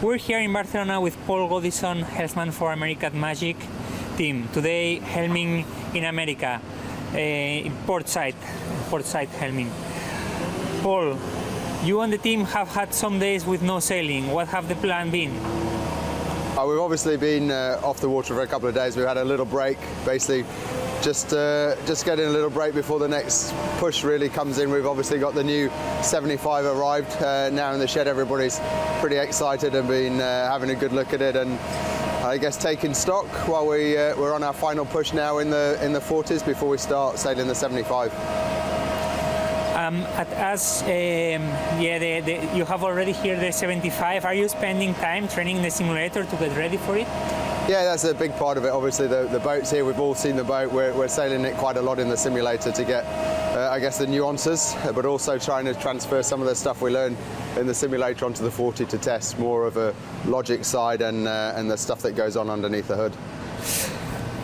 We're here in Barcelona with Paul Goodison, helmsman for American Magic team. Today, helming in America, port side helming. Paul, you and the team have had some days with no sailing. What have the plan been? We've obviously been off the water for a couple of days. We've had a little break, basically just getting a little break before the next push really comes in. We've obviously got the new 75 arrived now in the shed. Everybody's pretty excited and been having a good look at it, and I guess taking stock while we're on our final push now in the 40s before we start sailing the 75. You have already here the 75. Are you spending time training the simulator to get ready for it? Yeah, that's a big part of it. Obviously, the boat's here. We've all seen the boat. We're sailing it quite a lot in the simulator to get, I guess, the nuances, but also trying to transfer some of the stuff we learn in the simulator onto the 40 to test more of a logic side and the stuff that goes on underneath the hood.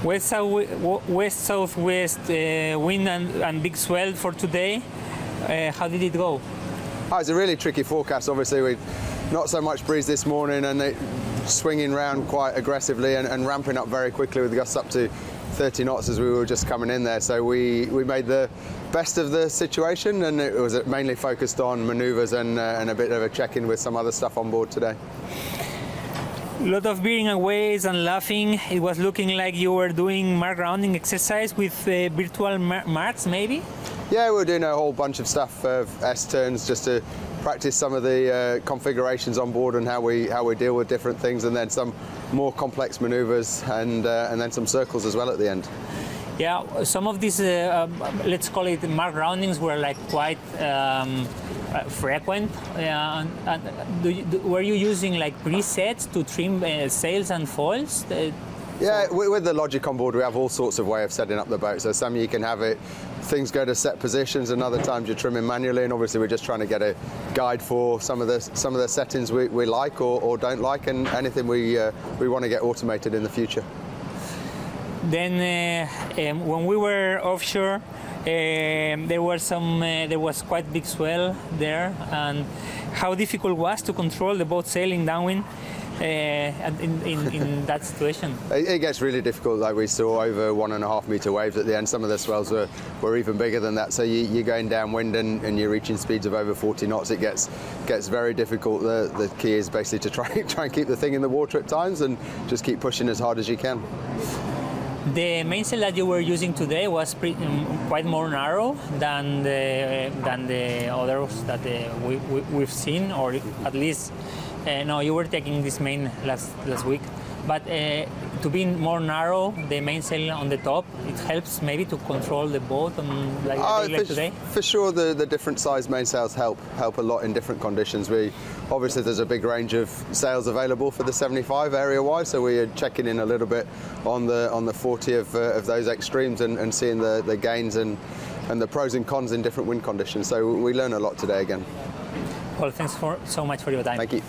West-southwest wind and big swell for today. How did it go? Oh, it's a really tricky forecast. Obviously, we not so much breeze this morning, and it swinging around quite aggressively and ramping up very quickly with gusts up to 30 knots as we were just coming in there. So we made the best of the situation, and it was mainly focused on manoeuvres and a bit of a check-in with some other stuff on board today. A lot of veering aways and laughing. It was looking like you were doing mark rounding exercise with virtual marks, maybe? Yeah, we were doing a whole bunch of stuff of S-turns just to practice some of the configurations on board and how we deal with different things, and then some more complex manoeuvres and then some circles as well at the end. Yeah, some of these, let's call it mark roundings, were like quite frequent. Were you using like presets to trim sails and foils? Yeah, with the logic on board, we have all sorts of way of setting up the boat. So some you can have it, things go to set positions, and other times you're trimming manually. And obviously, we're just trying to get a guide for some of the settings we like or don't like, and anything we want to get automated in the future. Then, when we were offshore, there was quite big swell there, and how difficult was to control the boat sailing downwind in that situation? It gets really difficult. Like we saw over 1.5 meter waves at the end. Some of the swells were even bigger than that. So you're going downwind and you're reaching speeds of over 40 knots. It gets very difficult. The key is basically to try and keep the thing in the water at times and just keep pushing as hard as you can. The mainsail that you were using today was quite more narrow than the others that we've seen, or at least no, you were taking this main last week. But to be more narrow, the mainsail on the top, it helps maybe to control the boat like today? For sure, the different size mainsails help a lot in different conditions. Obviously there's a big range of sails available for the 75 area-wise, so we are checking in a little bit on the 40 of those extremes and seeing the gains and the pros and cons in different wind conditions. So we learn a lot today again. Well, thanks so much for your time. Thank you.